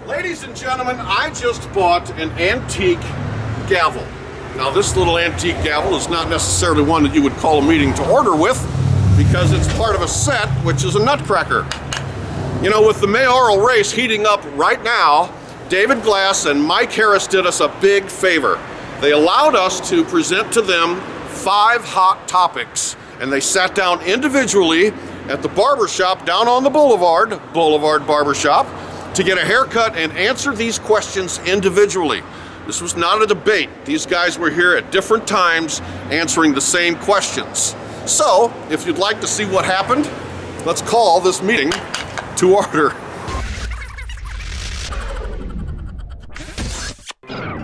Ladies and gentlemen, I just bought an antique gavel. Now this little antique gavel is not necessarily one that you would call a meeting to order with because it's part of a set, which is a nutcracker. You know, with the mayoral race heating up right now, David Glass and Mike Harris did us a big favor. They allowed us to present to them 5 hot topics, and they sat down individually at the barber shop down on the Boulevard Barber Shop, to get a haircut and answer these questions individually. This was not a debate. These guys were here at different times answering the same questions. So, if you'd like to see what happened, let's call this meeting to order.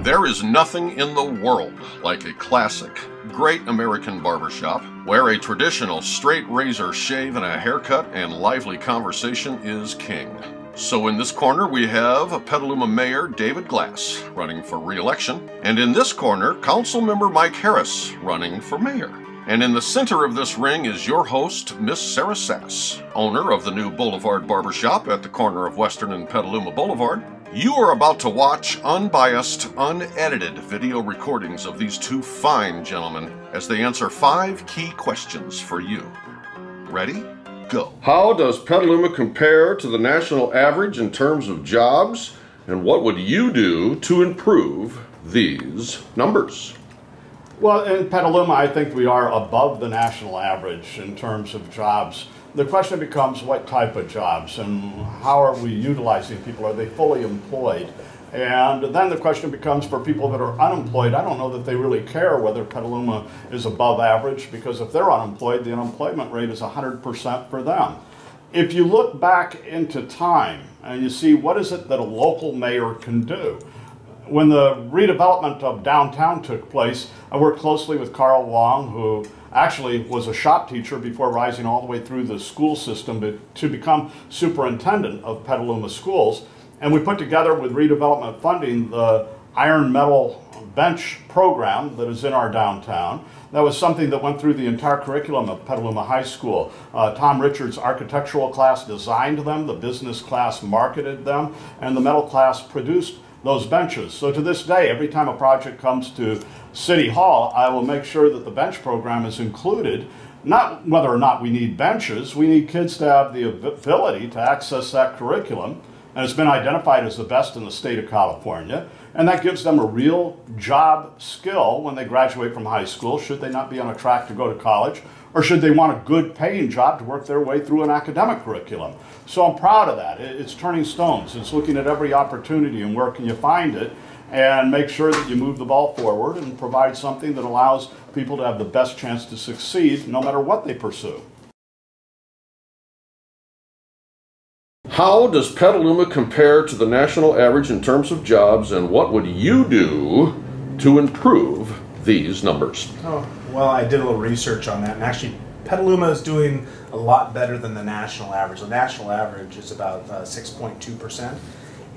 There is nothing in the world like a classic, great American barbershop where a traditional straight razor shave and a haircut and lively conversation is king. So in this corner we have Petaluma Mayor David Glass running for re-election, and in this corner Councilmember Mike Harris running for mayor. And in the center of this ring is your host, Miss Sarah Sass, owner of the new Boulevard Barber Shop at the corner of Western and Petaluma Boulevard. You are about to watch unbiased, unedited video recordings of these two fine gentlemen as they answer 5 key questions for you. Ready? Go. How does Petaluma compare to the national average in terms of jobs? And what would you do to improve these numbers? Well, in Petaluma, I think we are above the national average in terms of jobs. The question becomes what type of jobs and how are we utilizing people? Are they fully employed? And then the question becomes for people that are unemployed, I don't know that they really care whether Petaluma is above average, because if they're unemployed, the unemployment rate is 100% for them. If you look back into time and you see what is it that a local mayor can do, when the redevelopment of downtown took place, I worked closely with Carl Wong, who actually was a shop teacher before rising all the way through the school system to become superintendent of Petaluma schools. And we put together with redevelopment funding the iron metal bench program that is in our downtown. That was something that went through the entire curriculum of Petaluma High School. Tom Richards' architectural class designed them, the business class marketed them, and the metal class produced those benches. So to this day, every time a project comes to City Hall, I will make sure that the bench program is included. Not whether or not we need benches, we need kids to have the ability to access that curriculum, and it's been identified as the best in the state of California, and that gives them a real job skill when they graduate from high school, should they not be on a track to go to college, or should they want a good paying job to work their way through an academic curriculum. So I'm proud of that. It's turning stones. It's looking at every opportunity and where can you find it, and make sure that you move the ball forward and provide something that allows people to have the best chance to succeed no matter what they pursue. How does Petaluma compare to the national average in terms of jobs, and what would you do to improve these numbers? Oh, well, I did a little research on that, and actually Petaluma is doing a lot better than the national average. The national average is about 6.2%,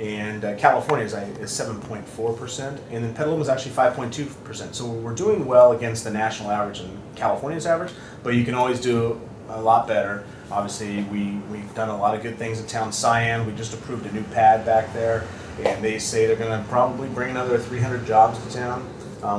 and California is 7.4%, and then Petaluma is actually 5.2%. So we're doing well against the national average and California's average, but you can always do a lot better. Obviously, we've done a lot of good things in town. Cyan, we just approved a new pad back there, and they say they're going to probably bring another 300 jobs to town.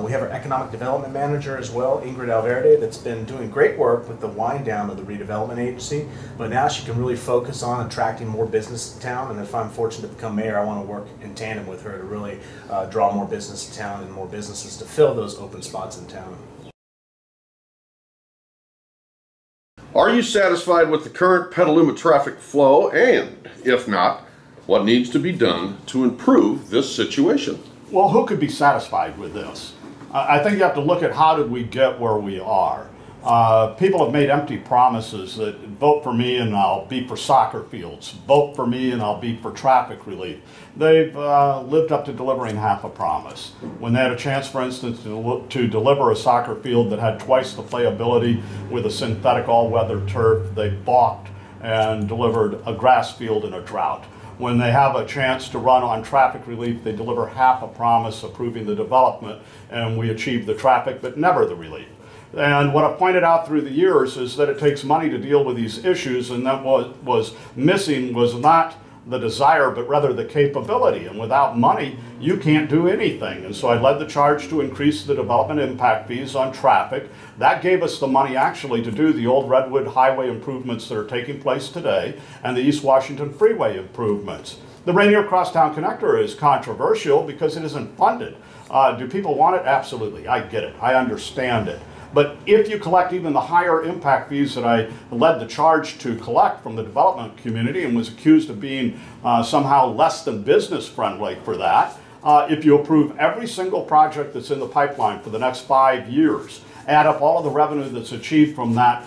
We have our economic development manager as well, Ingrid Alverde, that's been doing great work with the wind down of the redevelopment agency, but now she can really focus on attracting more business to town, and if I'm fortunate to become mayor, I want to work in tandem with her to really draw more business to town and more businesses to fill those open spots in town. Are you satisfied with the current Petaluma traffic flow? And if not, what needs to be done to improve this situation? Well, who could be satisfied with this? I think you have to look at how did we get where we are. People have made empty promises that vote for me and I'll be for soccer fields, vote for me and I'll be for traffic relief. They've lived up to delivering half a promise. When they had a chance, for instance, to deliver a soccer field that had twice the playability with a synthetic all-weather turf, they balked and delivered a grass field in a drought. When they have a chance to run on traffic relief, they deliver half a promise approving the development, and we achieve the traffic but never the relief. And what I've pointed out through the years is that it takes money to deal with these issues, and that what was missing was not the desire, but rather the capability. And without money, you can't do anything. And so I led the charge to increase the development impact fees on traffic. That gave us the money actually to do the old Redwood Highway improvements that are taking place today and the East Washington Freeway improvements. The Rainier Crosstown Connector is controversial because it isn't funded. Do people want it? Absolutely. I get it. I understand it. But if you collect even the higher impact fees that I led the charge to collect from the development community and was accused of being somehow less than business friendly for that, if you approve every single project that's in the pipeline for the next 5 years, add up all of the revenue that's achieved from that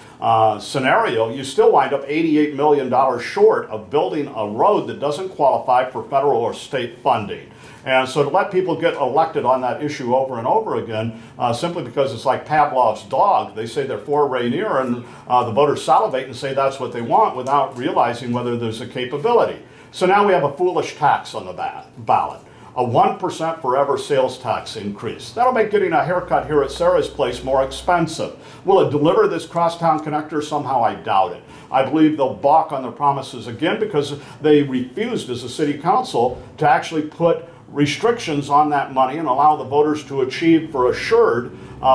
scenario, you still wind up $88 million short of building a road that doesn't qualify for federal or state funding. And so to let people get elected on that issue over and over again, simply because it's like Pavlov's dog, they say they're for Rainier and the voters salivate and say that's what they want without realizing whether there's a capability. So now we have a foolish tax on the ballot. A 1% forever sales tax increase. That'll make getting a haircut here at Sarah's place more expensive. Will it deliver this crosstown connector? Somehow I doubt it. I believe they'll balk on their promises again because they refused as a city council to actually put restrictions on that money and allow the voters to achieve for assured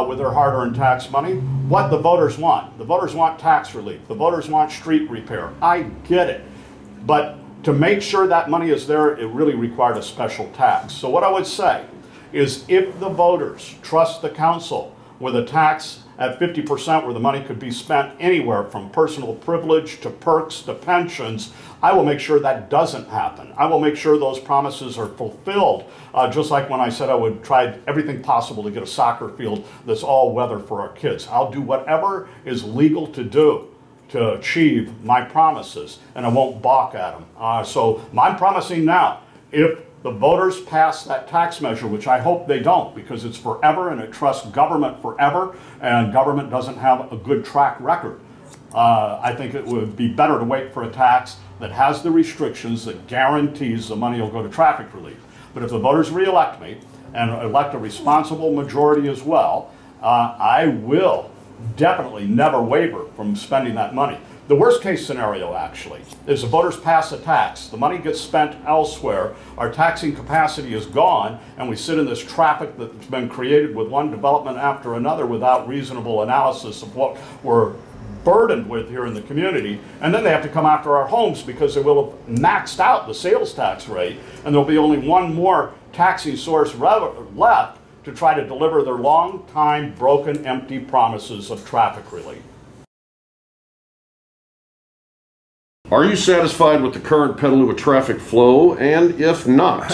with their hard-earned tax money what the voters want. The voters want tax relief. The voters want street repair. I get it. But to make sure that money is there, it really required a special tax. So what I would say is if the voters trust the council with a tax at 50% where the money could be spent anywhere from personal privilege to perks to pensions, I will make sure that doesn't happen. I will make sure those promises are fulfilled, just like when I said I would try everything possible to get a soccer field that's all weather for our kids. I'll do whatever is legal to do to achieve my promises, and I won't balk at them. So I'm promising now, if the voters pass that tax measure, which I hope they don't because it's forever and it trusts government forever, and government doesn't have a good track record, I think it would be better to wait for a tax that has the restrictions that guarantees the money will go to traffic relief. But if the voters re-elect me and elect a responsible majority as well, I will definitely never waver from spending that money. The worst case scenario actually is the voters pass a tax, the money gets spent elsewhere, our taxing capacity is gone, and we sit in this traffic that's been created with one development after another without reasonable analysis of what we're burdened with here in the community, and then they have to come after our homes because they will have maxed out the sales tax rate, and there'll be only one more taxing source left to try to deliver their long-time broken, empty promises of traffic relief. Are you satisfied with the current Petaluma traffic flow? And if not,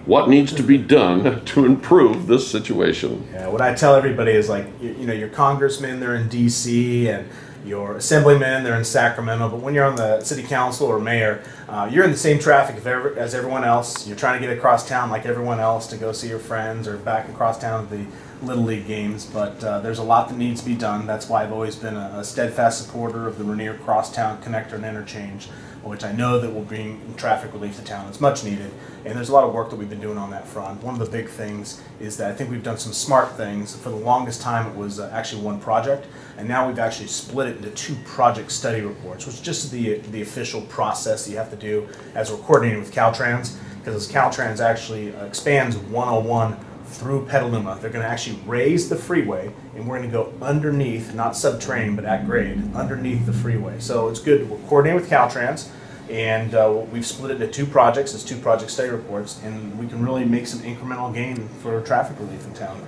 what needs to be done to improve this situation? Yeah, what I tell everybody is, like, you know, your congressmen, they're in DC, and your assemblymen, they're in Sacramento, but when you're on the city council or mayor, you're in the same traffic as everyone else. You're trying to get across town like everyone else to go see your friends or back across town to the Little League games, but there's a lot that needs to be done. That's why I've always been a steadfast supporter of the Rainier Crosstown Connector and Interchange, which I know that will bring traffic relief to town. It's much needed, and there's a lot of work that we've been doing on that front. One of the big things is that I think we've done some smart things. For the longest time it was actually one project, and now we've actually split it into 2 project study reports, which is just the official process that you have to do as we're coordinating with Caltrans, because as Caltrans actually expands 101 through Petaluma, they're going to actually raise the freeway, and we're going to go underneath, not subterranean, but at grade, underneath the freeway. So it's good. We're coordinating with Caltrans, and we've split it into 2 projects. It's 2 project study reports, and we can really make some incremental gain for traffic relief in town.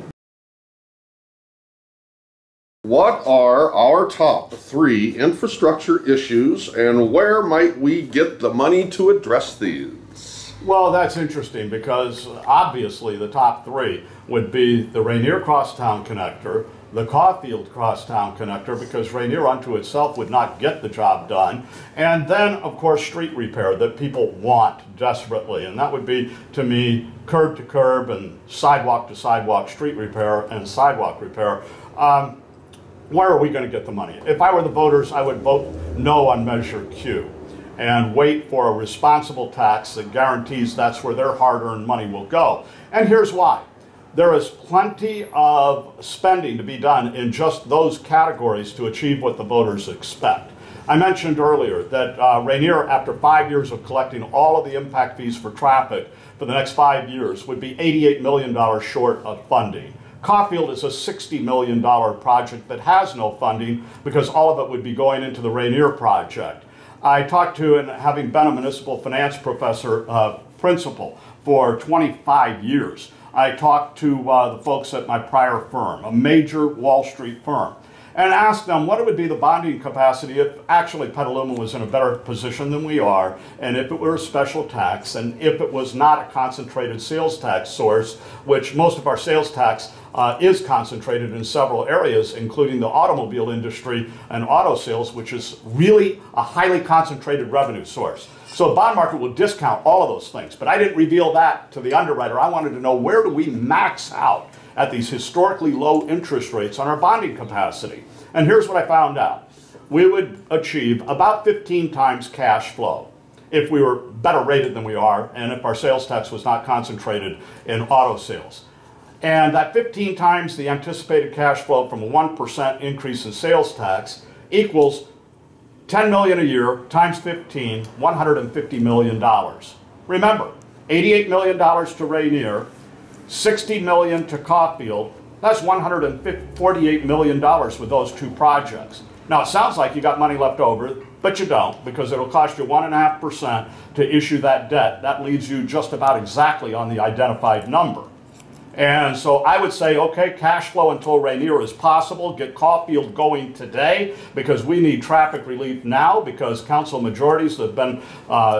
What are our top 3 infrastructure issues, and where might we get the money to address these? Well, that's interesting because obviously the top 3 would be the Rainier Crosstown Connector, the Caulfield Crosstown Connector, because Rainier unto itself would not get the job done, and then of course street repair that people want desperately, and that would be, to me, curb to curb and sidewalk to sidewalk street repair and sidewalk repair. Where are we going to get the money? If I were the voters, I would vote no on Measure Q and wait for a responsible tax that guarantees that's where their hard-earned money will go. And here's why. There is plenty of spending to be done in just those categories to achieve what the voters expect. I mentioned earlier that Rainier, after 5 years of collecting all of the impact fees for traffic for the next 5 years, would be $88 million short of funding. Caulfield is a $60 million project that has no funding because all of it would be going into the Rainier project. I talked to, and having been a municipal finance principal for 25 years, I talked to the folks at my prior firm, a major Wall Street firm, and asked them what it would be the bonding capacity if actually Petaluma was in a better position than we are, and if it were a special tax, and if it was not a concentrated sales tax source, which most of our sales tax is concentrated in several areas, including the automobile industry and auto sales, which is really a highly concentrated revenue source. So the bond market will discount all of those things, but I didn't reveal that to the underwriter. I wanted to know, where do we max out at these historically low interest rates on our bonding capacity? And here's what I found out. We would achieve about 15 times cash flow if we were better rated than we are, and if our sales tax was not concentrated in auto sales. And that 15 times the anticipated cash flow from a 1% increase in sales tax equals $10 million a year times 15, $150 million. Remember, $88 million to Rainier, $60 million to Caulfield. That's $148 million with those two projects. Now, it sounds like you got money left over, but you don't, because it'll cost you 1.5% to issue that debt. That leaves you just about exactly on the identified number. And so I would say, okay, cash flow until Rainier is possible. Get Caulfield going today, because we need traffic relief now, because council majorities have been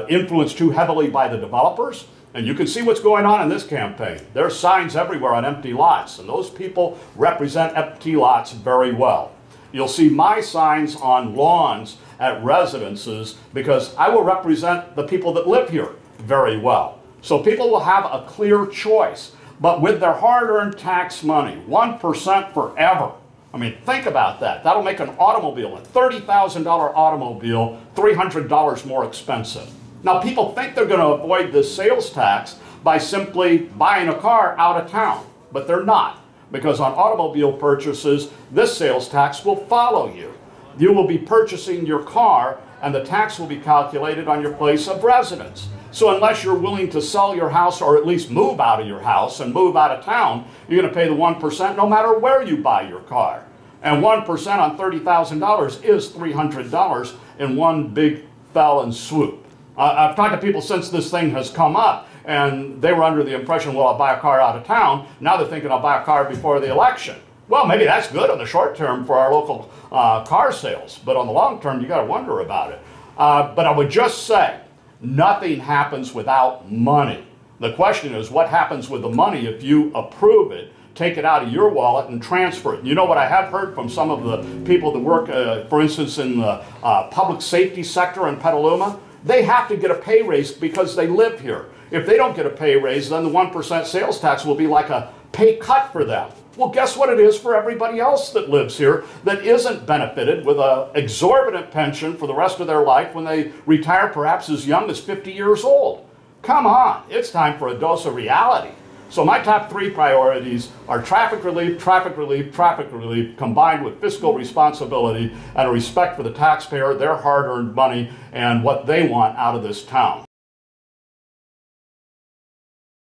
influenced too heavily by the developers. And you can see what's going on in this campaign. There are signs everywhere on empty lots, and those people represent empty lots very well. You'll see my signs on lawns at residences, because I will represent the people that live here very well. So people will have a clear choice. But with their hard-earned tax money, 1% forever. I mean, think about that. That'll make an automobile, a $30,000 automobile, $300 more expensive. Now, people think they're going to avoid this sales tax by simply buying a car out of town, but they're not, because on automobile purchases, this sales tax will follow you. You will be purchasing your car, and the tax will be calculated on your place of residence. So unless you're willing to sell your house, or at least move out of your house and move out of town, you're going to pay the 1% no matter where you buy your car. And 1% on $30,000 is $300 in one big fell and swoop. I've talked to people since this thing has come up, and they were under the impression, well, I'll buy a car out of town. Now they're thinking I'll buy a car before the election. Well, maybe that's good on the short term for our local car sales, but on the long term, you got to wonder about it. But I would just say, nothing happens without money. The question is, what happens with the money if you approve it, take it out of your wallet, and transfer it? You know what I have heard from some of the people that work, for instance, in the public safety sector in Petaluma? They have to get a pay raise because they live here. If they don't get a pay raise, then the 1% sales tax will be like a pay cut for them. Well, guess what it is for everybody else that lives here that isn't benefited with an exorbitant pension for the rest of their life when they retire, perhaps as young as 50 years old. Come on, it's time for a dose of reality. So my top 3 priorities are traffic relief, traffic relief, traffic relief, combined with fiscal responsibility and a respect for the taxpayer, their hard-earned money, and what they want out of this town.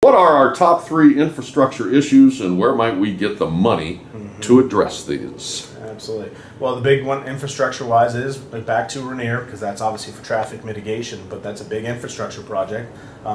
What are our top 3 infrastructure issues, and where might we get the money to address these? Absolutely. Well, the big one infrastructure-wise is back to Rainier, because that's obviously for traffic mitigation, but that's a big infrastructure project.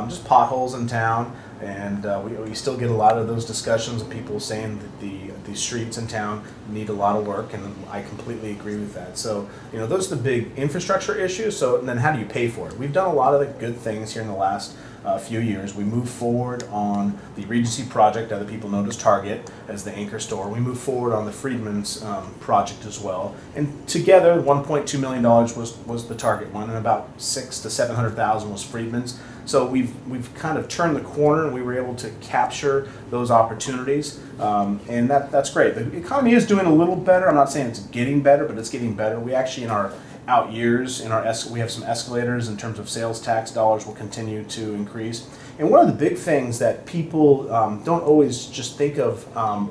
Just potholes in town, and we still get a lot of those discussions of people saying that the streets in town need a lot of work, and I completely agree with that. So, you know, those are the big infrastructure issues. So, and then how do you pay for it? We've done a lot of the good things here in the last few years. We moved forward on the Regency project, other people know as Target, as the anchor store. We moved forward on the Freedman's project as well. And together, $1.2 million was the Target one, and about $600,000 to $700,000 was Freedman's. So we've kind of turned the corner, and we were able to capture those opportunities, and that's great. The economy is doing a little better. I'm not saying it's getting better, but it's getting better. We actually, in our out years, we have some escalators in terms of sales tax dollars will continue to increase. And one of the big things that people don't always just think of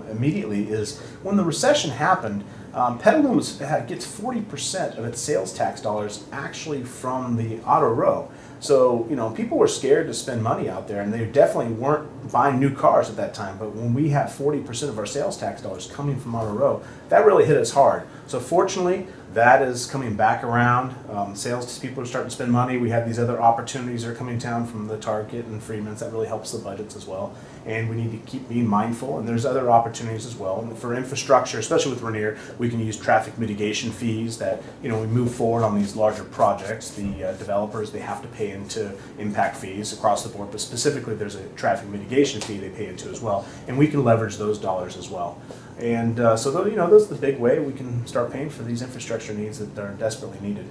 immediately is when the recession happened, Petaluma gets 40% of its sales tax dollars actually from the auto row. So, people were scared to spend money out there, and they definitely weren't buying new cars at that time. But when we have 40% of our sales tax dollars coming from auto row, that really hit us hard. So fortunately, that is coming back around. Sales people are starting to spend money. We have these other opportunities that are coming down from the Target and Freeman's. That really helps the budgets as well. And we need to keep being mindful. And there's other opportunities as well. And for infrastructure, especially with Rainier, we can use traffic mitigation fees that, we move forward on these larger projects. The developers, they have to pay into impact fees across the board, but specifically there's a traffic mitigation fee they pay into as well. And we can leverage those dollars as well. And so, those are the big way we can start paying for these infrastructure needs that are desperately needed.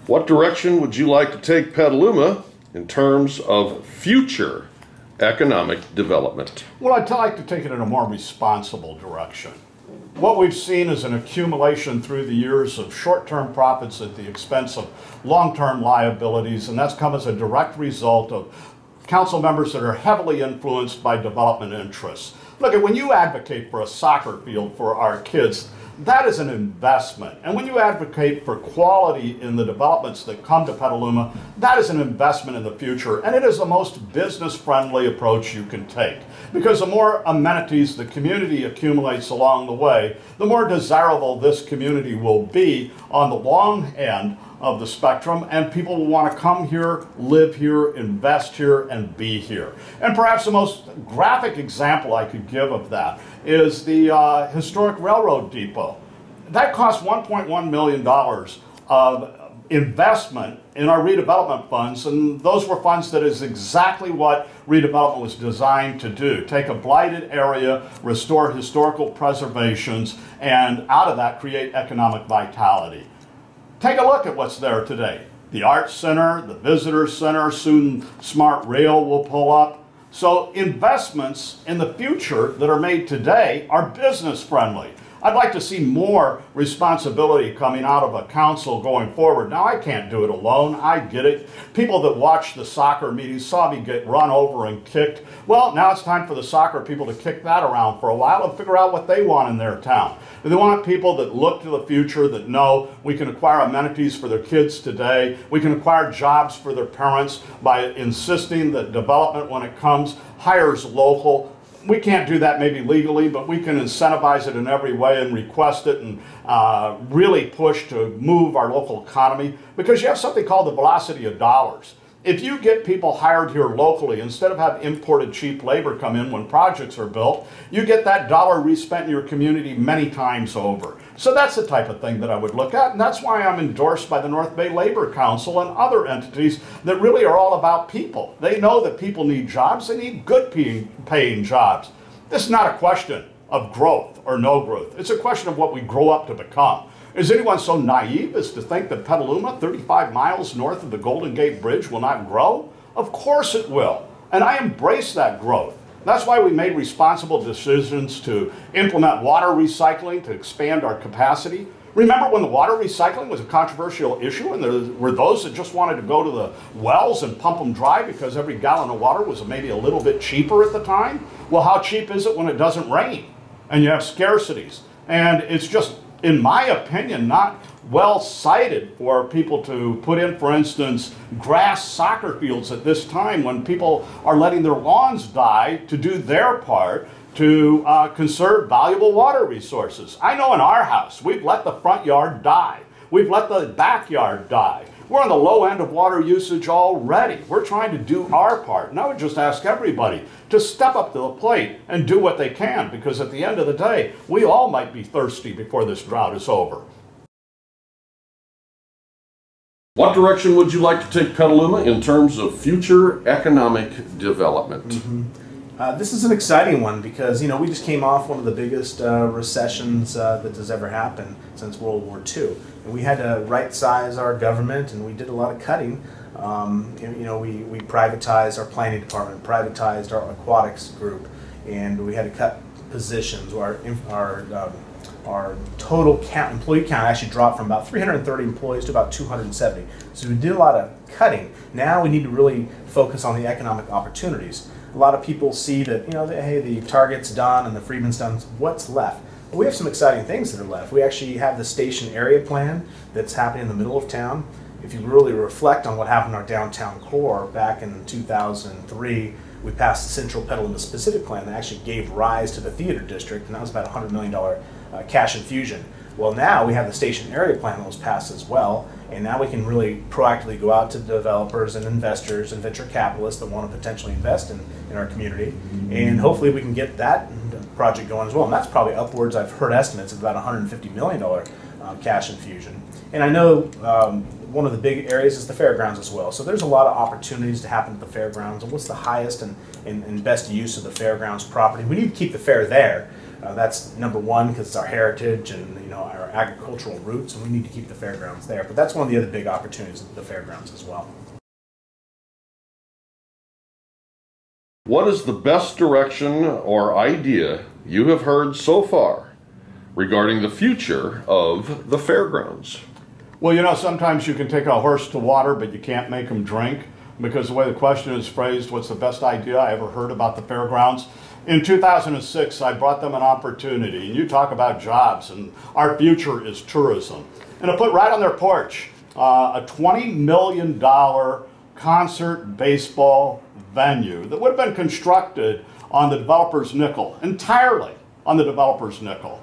What direction would you like to take Petaluma in terms of future economic development? Well, I'd like to take it in a more responsible direction. What we've seen is an accumulation through the years of short-term profits at the expense of long-term liabilities, and that's come as a direct result of council members that are heavily influenced by development interests. Look, when you advocate for a soccer field for our kids, that is an investment. And when you advocate for quality in the developments that come to Petaluma, that is an investment in the future. And it is the most business-friendly approach you can take. Because the more amenities the community accumulates along the way, the more desirable this community will be on the long end of the spectrum, and people will want to come here, live here, invest here, and be here. And perhaps the most graphic example I could give of that is the historic railroad depot. That cost $1.1 million of investment in our redevelopment funds, and those were funds that is exactly what redevelopment was designed to do. Take a blighted area, restore historical preservations, and out of that create economic vitality. Take a look at what's there today. The Arts Center, the Visitor Center, soon Smart Rail will pull up. So investments in the future that are made today are business friendly. I'd like to see more responsibility coming out of a council going forward. Now, I can't do it alone. I get it. People that watch the soccer meetings saw me get run over and kicked. Well, now it's time for the soccer people to kick that around for a while and figure out what they want in their town. They want people that look to the future, that know we can acquire amenities for their kids today. We can acquire jobs for their parents by insisting that development, when it comes, hires local. We can't do that maybe legally, but we can incentivize it in every way and request it and really push to move our local economy, because you have something called the velocity of dollars. If you get people hired here locally, instead of have imported cheap labor come in when projects are built, you get that dollar respent in your community many times over. So that's the type of thing that I would look at, and that's why I'm endorsed by the North Bay Labor Council and other entities that really are all about people. They know that people need jobs. They need good paying jobs. This is not a question of growth or no growth. It's a question of what we grow up to become. Is anyone so naive as to think that Petaluma, 35 miles north of the Golden Gate Bridge, will not grow? Of course it will. And I embrace that growth. That's why we made responsible decisions to implement water recycling to expand our capacity. Remember when the water recycling was a controversial issue and there were those that just wanted to go to the wells and pump them dry because every gallon of water was maybe a little bit cheaper at the time? Well, how cheap is it when it doesn't rain and you have scarcities? And it's just, in my opinion, not well cited for people to put in, for instance, grass soccer fields at this time when people are letting their lawns die to do their part to conserve valuable water resources. I know in our house, we've let the front yard die. We've let the backyard die. We're on the low end of water usage already. We're trying to do our part. And I would just ask everybody to step up to the plate and do what they can, because at the end of the day, we all might be thirsty before this drought is over. What direction would you like to take Petaluma in terms of future economic development? This is an exciting one because, we just came off one of the biggest recessions that has ever happened since World War II. And we had to right-size our government, and we did a lot of cutting. We privatized our planning department, privatized our aquatics group, and we had to cut positions. Our total employee count actually dropped from about 330 employees to about 270. So we did a lot of cutting. Now we need to really focus on the economic opportunities. a lot of people see that, hey, the Target's done and the Freedman's done. What's left? Well, we have some exciting things that are left. We actually have the station area plan that's happening in the middle of town. If you really reflect on what happened in our downtown core back in 2003, we passed the Central Petaluma Specific Plan that actually gave rise to the theater district, and that was about a $100 million cash infusion. Well, now we have the station area plan that was passed as well, and now we can really proactively go out to developers and investors and venture capitalists that want to potentially invest in our community, and hopefully we can get that project going as well. And that's probably upwards, I've heard estimates of about $150 million cash infusion. And I know one of the big areas is the fairgrounds as well. So there's a lot of opportunities to happen at the fairgrounds. And what's the highest and best use of the fairgrounds property? We need to keep the fair there. That's number one, because it's our heritage and our agricultural roots, and we need to keep the fairgrounds there. But that's one of the other big opportunities at the fairgrounds as well. What is the best direction or idea you have heard so far regarding the future of the fairgrounds? Well, sometimes you can take a horse to water, but you can't make him drink, because the way the question is phrased, what's the best idea I ever heard about the fairgrounds? In 2006, I brought them an opportunity, and you talk about jobs, and our future is tourism. And I put right on their porch a $20 million concert baseball venue that would have been constructed on the developer's nickel, entirely on the developer's nickel.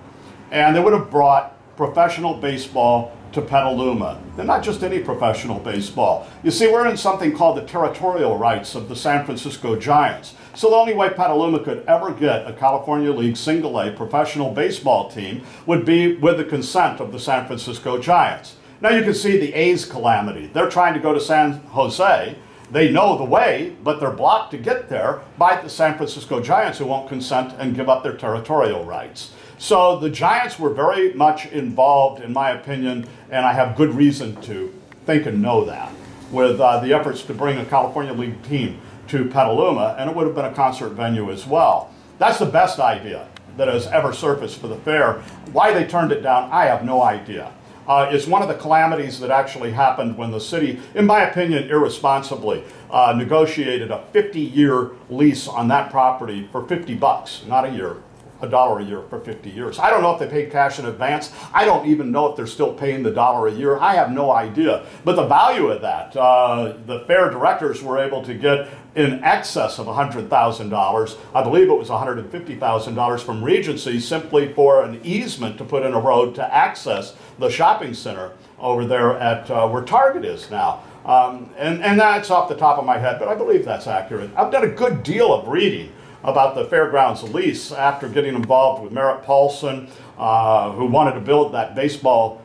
And they would have brought professional baseball to Petaluma. And not just any professional baseball. You see, we're in something called the territorial rights of the San Francisco Giants. So the only way Petaluma could ever get a California League Single-A professional baseball team would be with the consent of the San Francisco Giants. Now you can see the A's calamity. They're trying to go to San Jose. They know the way, but they're blocked to get there by the San Francisco Giants, who won't consent and give up their territorial rights. So the Giants were very much involved, in my opinion, and I have good reason to think and know that, with the efforts to bring a California League team to Petaluma, and it would have been a concert venue as well. That's the best idea that has ever surfaced for the fair. Why they turned it down, I have no idea. It's one of the calamities that actually happened when the city, in my opinion, irresponsibly, negotiated a 50-year lease on that property for $50, not a year, $1 a year for 50 years. I don't know if they paid cash in advance. I don't even know if they're still paying the $1 a year. I have no idea. But the value of that, the fair directors were able to get in excess of $100,000. I believe it was $150,000 from Regency, simply for an easement to put in a road to access the shopping center over there at where Target is now. And that's off the top of my head, but I believe that's accurate. I've done a good deal of reading about the fairgrounds lease after getting involved with Merritt Paulson, who wanted to build that baseball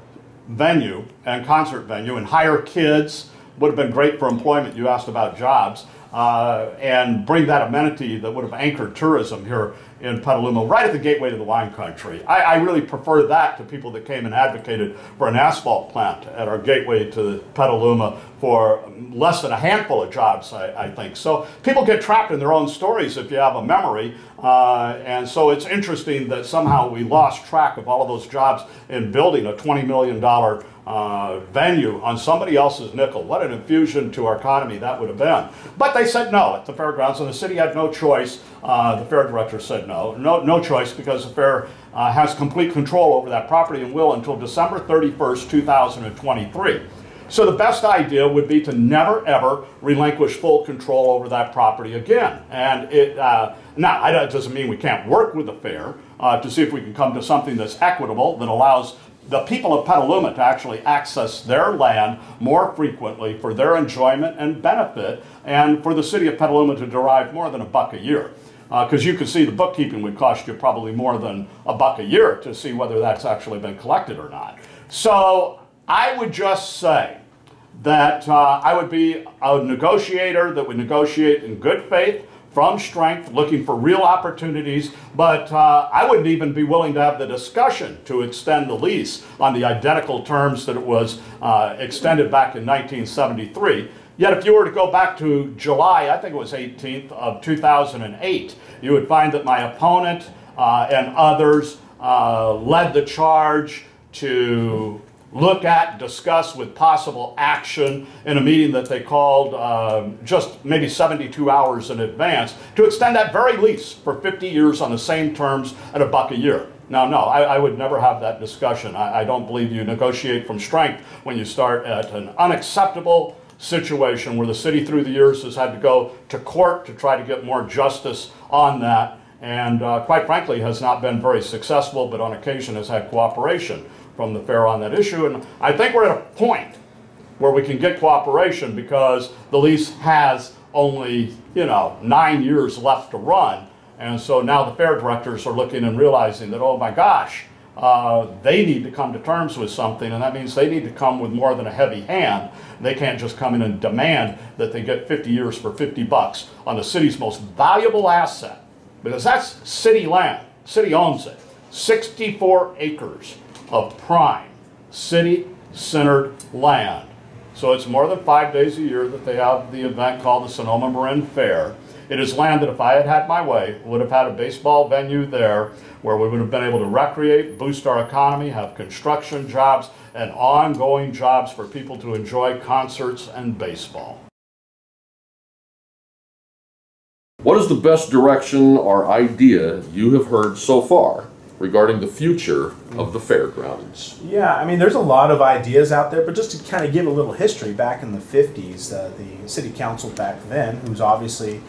venue and concert venue and hire kids. Would have been great for employment. You asked about jobs. And bring that amenity that would have anchored tourism here in Petaluma, right at the gateway to the wine country. I really prefer that to people that came and advocated for an asphalt plant at our gateway to Petaluma for less than a handful of jobs, I think. So people get trapped in their own stories if you have a memory. And so it's interesting that somehow we lost track of all of those jobs in building a $20 million venue on somebody else's nickel. What an infusion to our economy that would have been. But they said no at the fairgrounds, and the city had no choice. The fair director said no choice, because the fair has complete control over that property and will until December 31st, 2023. So the best idea would be to never ever relinquish full control over that property again. And now, it doesn't mean we can't work with the fair to see if we can come to something that's equitable, that allows the people of Petaluma to actually access their land more frequently for their enjoyment and benefit, and for the city of Petaluma to derive more than $1 a year. Because you can see the bookkeeping would cost you probably more than $1 a year to see whether that's actually been collected or not. So I would just say that I would be a negotiator that would negotiate in good faith, from strength, looking for real opportunities, but I wouldn't even be willing to have the discussion to extend the lease on the identical terms that it was extended back in 1973. Yet if you were to go back to July, I think it was 18th of 2008, you would find that my opponent and others led the charge to look at, discuss with possible action in a meeting that they called just maybe 72 hours in advance to extend that very lease for 50 years on the same terms at $1 a year. Now, no, I would never have that discussion. I don't believe you negotiate from strength when you start at an unacceptable situation where the city through the years has had to go to court to try to get more justice on that, and quite frankly has not been very successful, but on occasion has had cooperation from the fair on that issue. And I think we're at a point where we can get cooperation because the lease has only, 9 years left to run. And so now the fair directors are looking and realizing that, oh my gosh, they need to come to terms with something, and that means they need to come with more than a heavy hand. They can't just come in and demand that they get 50 years for $50 on the city's most valuable asset, because that's city land. City owns it. 64 acres of prime city-centered land. So it's more than 5 days a year that they have the event called the Sonoma Marin Fair. It is land that, if I had had my way, would have had a baseball venue there where we would have been able to recreate, boost our economy, have construction jobs, and ongoing jobs for people to enjoy concerts and baseball. What is the best direction or idea you have heard so far regarding the future of the fairgrounds? Yeah, I mean, there's a lot of ideas out there, but just to kind of give a little history, back in the 50s, the city council back then, who's obviously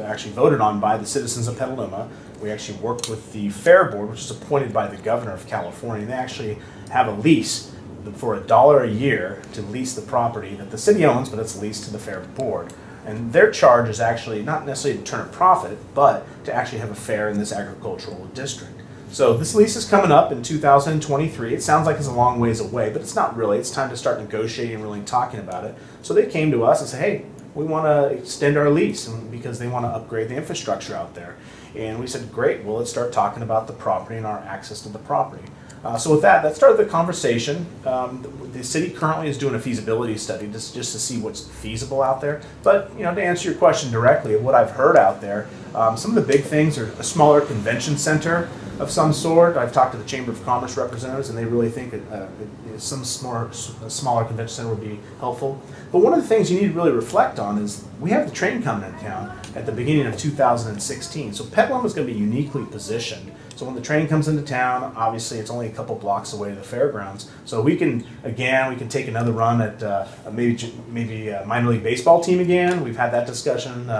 actually voted on by the citizens of Petaluma, we actually worked with the fair board, which is appointed by the governor of California, and they actually have a lease for $1 a year to lease the property that the city owns, but it's leased to the fair board. And their charge is actually not necessarily to turn a profit, but to actually have a fair in this agricultural district. So this lease is coming up in 2023. It sounds like it's a long ways away, but it's not really. It's time to start negotiating and really talking about it. So they came to us and said, hey, we want to extend our lease because they want to upgrade the infrastructure out there. And we said, great, well, let's start talking about the property and our access to the property. So with that started the conversation. The city currently is doing a feasibility study just to see what's feasible out there. But to answer your question directly, what I've heard out there, some of the big things are a smaller convention center of some sort. I've talked to the Chamber of Commerce representatives, and they really think some smaller convention center would be helpful. But one of the things you need to really reflect on is we have the train coming into town at the beginning of 2016. So Petaluma is going to be uniquely positioned. So when the train comes into town, obviously it's only a couple blocks away to the fairgrounds. So we can take another run at maybe a minor league baseball team again. We've had that discussion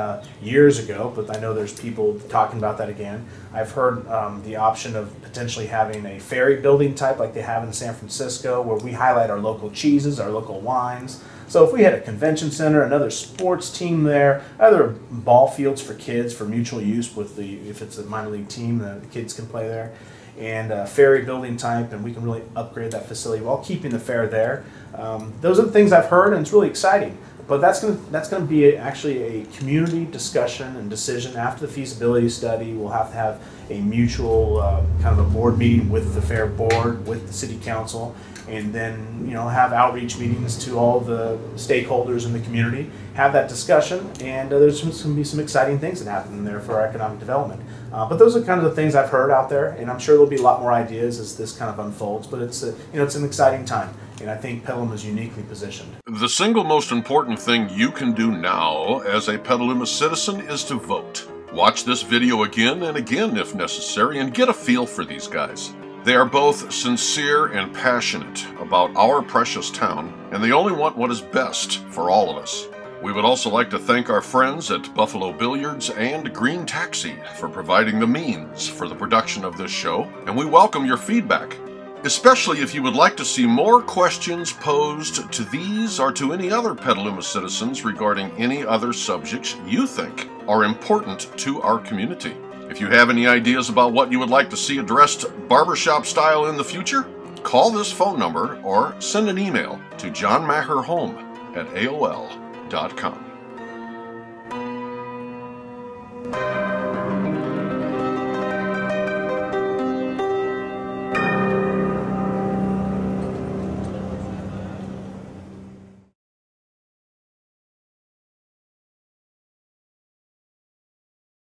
years ago, but I know there's people talking about that again. I've heard the option of potentially having a ferry building type like they have in San Francisco, where we highlight our local cheeses, our local wines. So if we had a convention center, another sports team there, other ball fields for kids for mutual use with if it's a minor league team, the kids can play there, and a ferry building type, and we can really upgrade that facility while keeping the fair there. Those are the things I've heard, and it's really exciting. But that's going to be actually a community discussion and decision after the feasibility study. We'll have to have a mutual kind of a board meeting with the fair board, with the city council, and then have outreach meetings to all the stakeholders in the community, have that discussion, and there's going to be some exciting things that happen there for our economic development. But those are kind of the things I've heard out there, and I'm sure there'll be a lot more ideas as this kind of unfolds. But it's an exciting time, and I think Petaluma is uniquely positioned. The single most important thing you can do now as a Petaluma citizen is to vote. Watch this video again and again if necessary, and get a feel for these guys. They are both sincere and passionate about our precious town, and they only want what is best for all of us. We would also like to thank our friends at Buffalo Billiards and Green Taxi for providing the means for the production of this show, and we welcome your feedback, especially if you would like to see more questions posed to these or to any other Petaluma citizens regarding any other subjects you think are important to our community. If you have any ideas about what you would like to see addressed barbershop style in the future, call this phone number or send an email to johnmaherhome@aol.com.